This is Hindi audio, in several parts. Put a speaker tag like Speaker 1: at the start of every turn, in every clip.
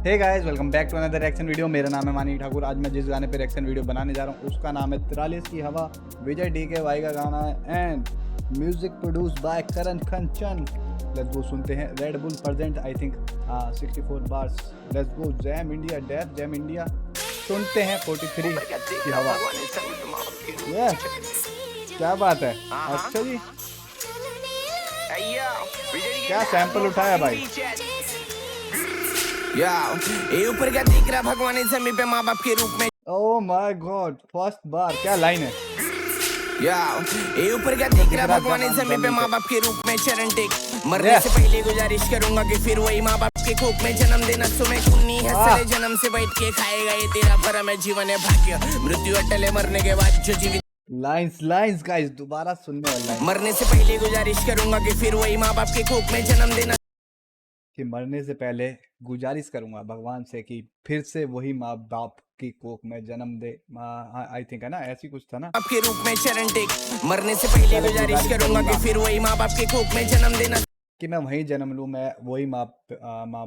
Speaker 1: Hey guys, welcome back to another reaction video. मेरा नाम है मानी ठाकुर। आज मैं जिस गाने पे रिएक्शन वीडियो बनाने जा रहा हूँ उसका नाम है 43 की हवा। विजय DKY का गाना है and music produce by Karan Kanchan. Let's go सुनते हैं। Red Bull present I think 64 bars. Let's go jam India Def Jam India. सुनते हैं 43 की हवा। ये क्या बात है। अच्छा जी, क्या सैंपल उठाया भाई।
Speaker 2: ये ऊपर क्या दिख रहा भगवान इस जमीन पे माँ बाप के रूप में।
Speaker 1: ओह माय गॉड, फर्स्ट बार क्या लाइन है।
Speaker 2: ये ऊपर क्या दिख रहा भगवान इस जमीन पे माँ बाप के रूप में चरण टेक। मरने से पहले गुजारिश करूंगा कि फिर वही माँ बाप के कोख में जन्म देना। सुमे कुन्नी है साले जन्म से बैठ के खाएगा ये तेरा भरम है। जीवन है भाग्य, मृत्यु अटल है मरने के बाद जो जीवित।
Speaker 1: लाइंस गाइस दोबारा सुनने वाला है।
Speaker 2: मरने से पहले गुजारिश करूंगा कि फिर वही माँ बाप के कोख में जन्म देना।
Speaker 1: कि मरने से पहले गुजारिश करूंगा भगवान से कि फिर से वही माँ बाप की कोख में जन्म दे। आई थिंक है ना, ऐसी कुछ था ना।
Speaker 2: आपके रूप में चरण टेक। मरने से पहले गुजारिश करूंगा कि फिर वही माँ बाप के कोख में जन्म देना।
Speaker 1: कि मैं वहीं जन्म लूँ। मैं वही माँ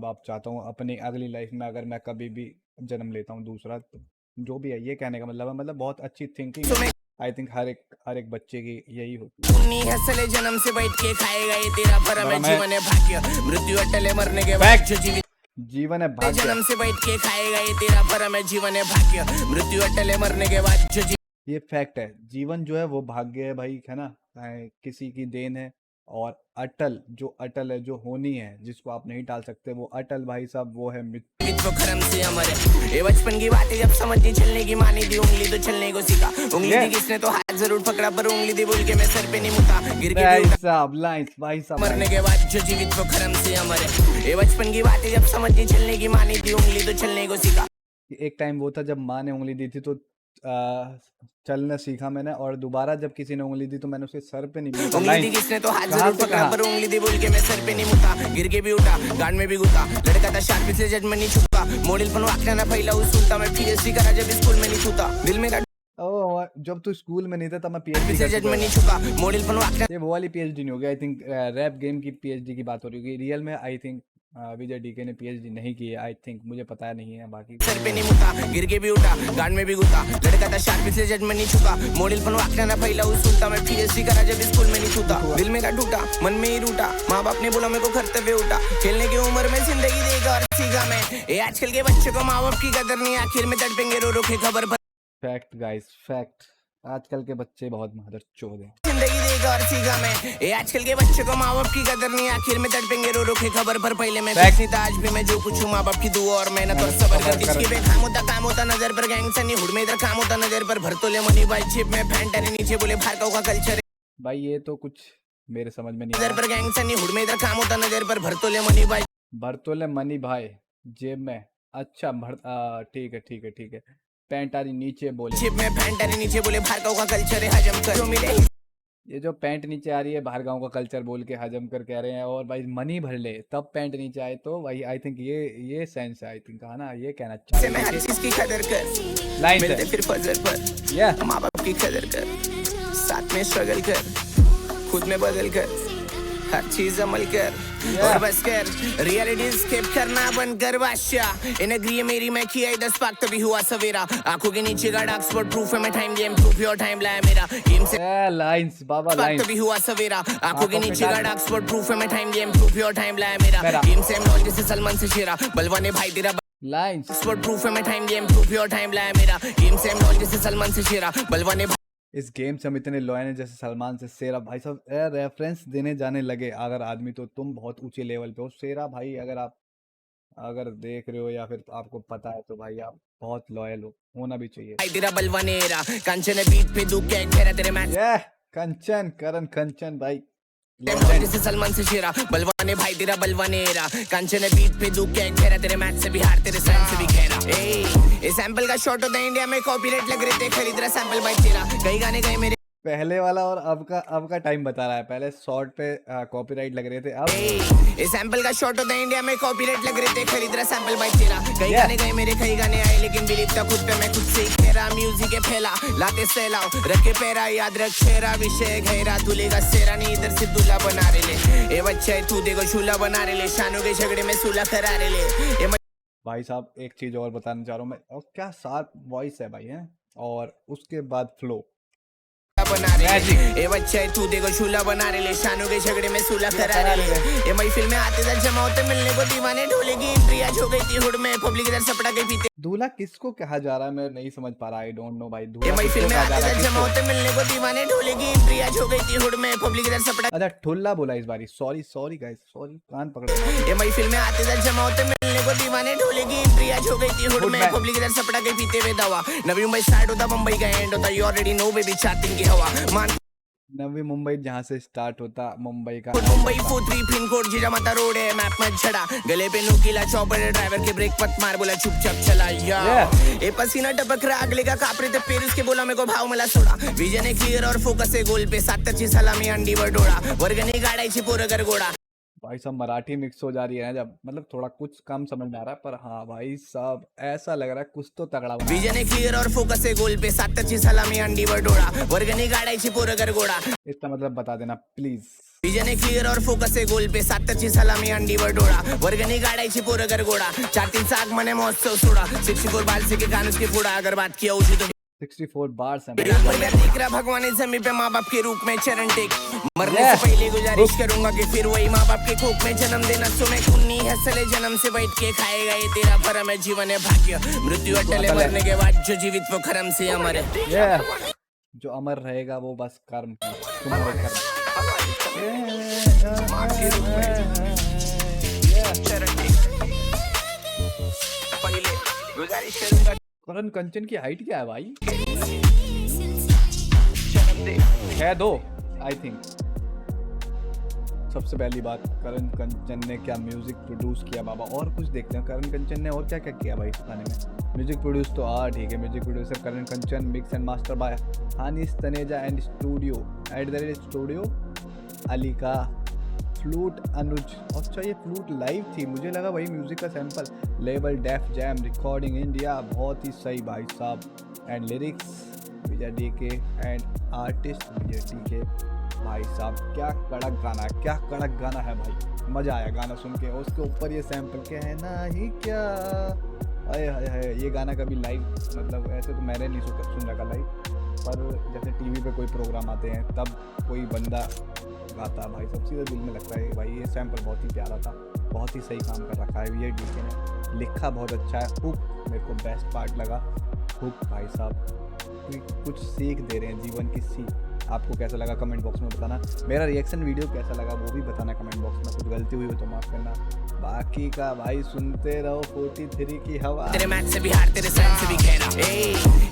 Speaker 1: बाप चाहता हूँ अपनी अगली लाइफ में। अगर मैं कभी भी जन्म लेता हूँ दूसरा, तो जो भी है ये कहने का मतलब है, मतलब बहुत अच्छी थिंकिंग। आई थिंक हर एक बच्चे की यही होती
Speaker 2: है। सले जन्म से बैठ के खाएगा ये तेरा भरम है। जीवन है भाग्य, मृत्यु अटल है मरने के बाद जो जीवित।
Speaker 1: जीवन है भाग्य,
Speaker 2: जन्म से बैठ के खाएगा ये तेरा भरम है। जीवन है भाग्य, मृत्यु अटल है मरने के बाद जो जीवित।
Speaker 1: ये फैक्ट है। जीवन जो है वो भाग्य है भाई, है ना। किसी की देन है। और अटल है, जो होनी है, जिसको आप नहीं टाल सकते, वो अटल भाई साहब वो है
Speaker 2: मृत्यु। खरम से अमर है। ये बचपन की बातें जब समझनी चलने की मानी दी। उंगली तो चलने को सीखा। उंगली दी किसने तो हाथ जरूर पकड़ा, पर उंगली दी बोल के मैं सर पे नहीं मुता। गिर के
Speaker 1: भाई साहब
Speaker 2: मरने के बाद जो जीवित वो खरम से अमर है। ये बचपन की बातें जब समझनी चलने की मानी दी। उंगली तो चलने को सीखा।
Speaker 1: एक टाइम वो था जब माँ ने उंगली दी थी तो चलना सीखा मैंने। और दोबारा जब किसी ने उंगली दी तो मैंने उसके सर पे नहीं मुता।
Speaker 2: उंगली दी किसने तो हाथ जरूर पकड़ा, पर उंगली दी बोल के मैं सर पे नहीं मुता। गिर के भी उठा, गांड में भी गुता। लड़का था शार्प इसलिए जजमेंट नहीं छुपा। मॉडल पण वाकना ना फैला उसूलता। मैं PhD करा जब स्कूल में नहीं छूता। दिल में
Speaker 1: जब तू स्कूल में नहीं था तब मैं PhD
Speaker 2: जजमेंट नहीं छुपा। मॉडल पण वाकना
Speaker 1: ये वो वाली PhD नहीं होगी। आई थिंक रैप गेम की PhD की बात हो रही होगी। रियल में आई थिंक विजय DK ने PhD नहीं की है। आई थिंक, मुझे पता नहीं है बाकी।
Speaker 2: सर पे नहीं मुता, गिर के भी उठा, गांड में भी गुता। लड़का था शार्प इसलिए जजमेंट नहीं छुपा। मॉडल पण वाकना ना फैला उसूलता। मैं PhD करा जब स्कूल में नहीं छूता। दिल में का टूटा, मन में ही रूठा। माँ बाप ने बोला मेरे को कर्तव्य उठा। खेलने की उम्र में जिंदगी देगा और सीखा मैं। ये आजकल के बच्चों को माँ बाप की कदर नहीं। आखिर में तड़पेंगे रो रो के खबर पर।
Speaker 1: Fact guys, fact. आजकल के बच्चे बहुत मदर चोद हैं।
Speaker 2: जिंदगी देगा और सीखा मैं। ये आजकल के बच्चों को माँ बाप की कदर नहीं। आखिर में तड़पेंगे रो रो के खबर पर। पहले मैं नहीं था, आज भी मैं जो कुछ हूँ माँ बाप की दुआ और मेहनत और सबर कर। जिसकी बेखाम होता काम होता नजर पर। गैंग से नहीं हुड में इधर काम होता नजर पर। भरतोले मनी भाई जेब में फैंटा नीचे बोले भार्गव का कल्चर।
Speaker 1: भाई ये तो कुछ मेरे समझ में नहीं।
Speaker 2: नजर पर गैंग से नहीं हुड में इधर काम होता नजर पर। भरतोले मनी भाई
Speaker 1: जेब में। अच्छा ठीक है। पैंटारी नीचे बोले।
Speaker 2: जेब में फैंटा नीचे बोले भार्गव का कल्चर है हजम कर। जो मिले
Speaker 1: ये जो पैंट नीचे आ रही है भार्गव का कल्चर बोल के हजम कर कह रहे हैं। और भाई मनी भर ले तब पैंट नीचे आए तो भाई आई थिंक ये सेंस है। आई थिंक है ना, ये कहना चाहिए।
Speaker 2: मैं हर चीज की कदर कर।
Speaker 1: लाइन
Speaker 2: मिलते फिर फजर पर। माँ बाप की कदर कर। साथ में स्ट्रगल कर। खुद में बदल कर। हर चीज अमल कर और बस कर। रियलिटी स्किप करना बंद कर बादशाह। इन एग्री मेरी मैं किया 10 पाक तभी हुआ सवेरा। आंखों के नीचे का डार्क स्पॉट प्रूफ है मैं time game proof your time लाया मेरा गेम से।
Speaker 1: लाइंस बाबा लाइंस
Speaker 2: तभी हुआ सवेरा। आंखों के नीचे का डार्क स्पॉट प्रूफ है मैं time game proof your time लाया मेरा गेम से। नॉल जैसे सलमान से शेरा बलवाने भाई तेरा
Speaker 1: लाइंस
Speaker 2: स्पॉट प्रूफ है मैं time game proof your time लाया मेरा गेम से। नॉल जैसे सलमान से शेरा बलवाने।
Speaker 1: इस गेम से हम इतने लॉयल हैं जैसे सलमान से शेरा। भाई साहब रेफरेंस देने जाने लगे अगर आदमी तो तुम बहुत ऊंचे लेवल पे हो। शेरा भाई अगर देख रहे हो या फिर आपको पता है तो भाई आप बहुत लॉयल हो, होना भी चाहिए।
Speaker 2: तेरा बलवानेरा कंचन बीट पे दुख के घेरा तेरे मैच।
Speaker 1: कंचन करण कंचन भाई
Speaker 2: जैसे सलमान से शेरा बलवाने भाई तेरा बलवानेरा। कंचन बीट पे दुख के घेरा तेरे मैच से भी हार तेरे साइंस से भी घेरा। ये सैंपल का शॉट होता है इंडिया में कॉपीराइट लग रहे थे। खरीद रहा सैंपल भाई तेरा। कई गाने गए मेरे
Speaker 1: पहले वाला और अब का टाइम बता रहा है। पहले शॉर्ट पे कॉपीराइट लग रहे थे। अब
Speaker 2: ये सैंपल का शॉट होता है इंडिया में कॉपीराइट लग रहे थे। खरीद रहा सैंपल भाई तेरा। कई गाने गए मेरे कई गाने आए लेकिन बिलीव था खुद पे मैं खुद से ही कह रहा। म्यूजिक है फैला लाते सैलाओ रखे पैरा याद रख शेरा विषय घेरा। दूल्हे सेरा नहीं इधर से दूल्हा बना रहे ले। ये बच्चा है तू देखो शूला बना रहे ले। शानों के झगड़े में सूला करा रहे ले।
Speaker 1: भाई साहब एक चीज और बताना चाह रहा हूँ मैं, और क्या शार्प वॉइस है भाई है, और उसके बाद फ्लो
Speaker 2: बना रहे ए बच्चा है तू देखो झूला बना रहे ले शानों के झगड़े में सुलह करा रहे ये महफिल में आते दर जमा होते मिलने को दीवाने ढोलेगी इंद्रिया हो गई थी हुड में पब्लिक इधर सपड़ा के पीते
Speaker 1: दूल्हा किसको कहा जा रहा है मैं नहीं समझ पा रहा, आई डोंट नो भाई।
Speaker 2: ये
Speaker 1: दूल्हा
Speaker 2: महफिल
Speaker 1: किसको
Speaker 2: में
Speaker 1: कहा जा
Speaker 2: आते
Speaker 1: रहा
Speaker 2: दर
Speaker 1: है,
Speaker 2: जमा
Speaker 1: किसको?
Speaker 2: होते मिलने को दीवाने ढोलेगी इंद्रिया हो गई थी हुड में पब्लिक इधर सपड़ा
Speaker 1: अच्छा ठुल्ला बोला इस बारी, सॉरी सॉरी गाइस, सॉरी कान पकड़।
Speaker 2: ये महफिल में आते दर जमा होते मिलने को दीवाने ढोलेगी इंद्रिया हो गई थी हुड
Speaker 1: Hood
Speaker 2: में
Speaker 1: में।
Speaker 2: पब्लिक इधर सपड़ा के पीते हुए दवा नवी मुंबई स्टार्ट होता मुंबई का एंड होता यू ऑलरेडी नो बेबी 4 दिन की हवा मान
Speaker 1: नवी मुंबई जहाँ से स्टार्ट होता मुंबई का
Speaker 2: Mumbai 43 pin code Jijamata road है मैप में छड़ा गले पे नुकीला चौपर ड्राइवर के ब्रेक मत मार बोला चुपचाप चला यार ए पसीना टपक रहा अगले का कापरे ते पेरिस के बोला मेरे को भाव मला सोडा विजन है क्लियर और फोकस है गोल पे 70 सलामी अंडी वडोळा वर्गणी गाडायची पोरं गरगोडा
Speaker 1: भाई साहब मराठी मिक्स हो जा रही है जब, मतलब थोड़ा कुछ कम समझ में आ रहा है, पर हाँ भाई साहब ऐसा लग रहा है कुछ तो तगड़ा बना है।
Speaker 2: विजन है क्लियर और फोकस है गोल पे 70 सलामी अंडी वडोळा वर्गणी गाडायची पोरं गरगोडा
Speaker 1: इसका मतलब बता देना प्लीज।
Speaker 2: विजन है क्लियर और फोकस है गोल पे 70 सलामी अंडी वडोळा वर्गणी गाडायची पोरं गरगोडा 4-3 आगमन है महोत्सव सोडा 64 बाल से के कानूस के फोड़ा अगर बात किया उसी तो
Speaker 1: 64 बार्स हैं
Speaker 2: दिख रहा भगवान इस जमीन पे माँ बाप के रूप में चरण टेक मरने से पहले गुजारिश करूंगा कि फिर वही माँ बाप के कोख में जन्म देना तुम्हें कुन्नी है सले जन्म से बैठ के खाएगा ये तेरा परम है जीवन है भाग्य मृत्यु अटले मरने के बाद जो जीवित वो खरम से अमर है
Speaker 1: जो अमर रहेगा वो बस कर्म तुम्हारे कर्म।
Speaker 2: चरण टेक पहले गुजारिश करूंगा
Speaker 1: करण कंचन की हाइट क्या है भाई?
Speaker 2: जन्म दे
Speaker 1: है 2 आई थिंक। सबसे पहली बात करण कंचन ने क्या म्यूजिक प्रोड्यूस किया बाबा, और कुछ देखते हैं करण कंचन ने और क्या क्या किया भाई इस गाने में। म्यूजिक प्रोड्यूस तो ठीक है, music producer Karan Kanchan, mix and master by Hanis Taneja and studio Alika, flute Anuj. अच्छा ये फ्लूट लाइव थी, मुझे लगा भाई म्यूजिक का sample. Label Def Jam recording India, बहुत ही सही भाई साहब। And lyrics Vijay DK and artist Vijay DK. भाई साहब क्या कड़क गाना है, क्या कड़क गाना है भाई, मज़ा आया गाना सुन के। और उसके ऊपर ये सैंपल कहना ही क्या, अरे हाय ये गाना कभी लाइव, मतलब ऐसे तो मैंने नहीं सुन रखा लाइव, पर जैसे टीवी पे कोई प्रोग्राम आते हैं तब कोई बंदा गाता है भाई, सब सीधे दिल में लगता है भाई। ये सैंपल बहुत ही प्यारा था, बहुत ही सही काम कर रखा है विजय डीके ने, लिखा बहुत अच्छा है। हुक मेरे को बेस्ट पार्ट लगा, हुक भाई साहब कुछ सीख दे रहे हैं, जीवन की सीख। आपको कैसा लगा कमेंट बॉक्स में बताना, मेरा रिएक्शन वीडियो कैसा लगा वो भी बताना कमेंट बॉक्स में, कुछ गलती हुई हो तो माफ़ करना। बाकी का भाई सुनते रहो 43 की हवा।
Speaker 2: तेरे मैच से भी हार तेरे साइड से भी खेला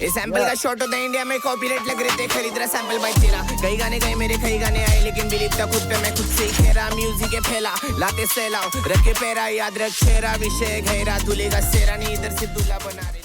Speaker 2: ये सैंपल का शॉट होता है इंडिया में, कॉपीराइट लग रहे थे खरीद रहा सैंपल भाई तेरा। कई गाने गए मेरे कई गाने आए लेकिन बिलीव था खुद पे मैं खुद से ही कह रहा। म्यूजिक है फैला लाते सैलाओ रखे पैरा, याद रख चेहरा विषय गहरा, दूल्हे का सेरा नहीं इधर से दूल्हा बना रहे।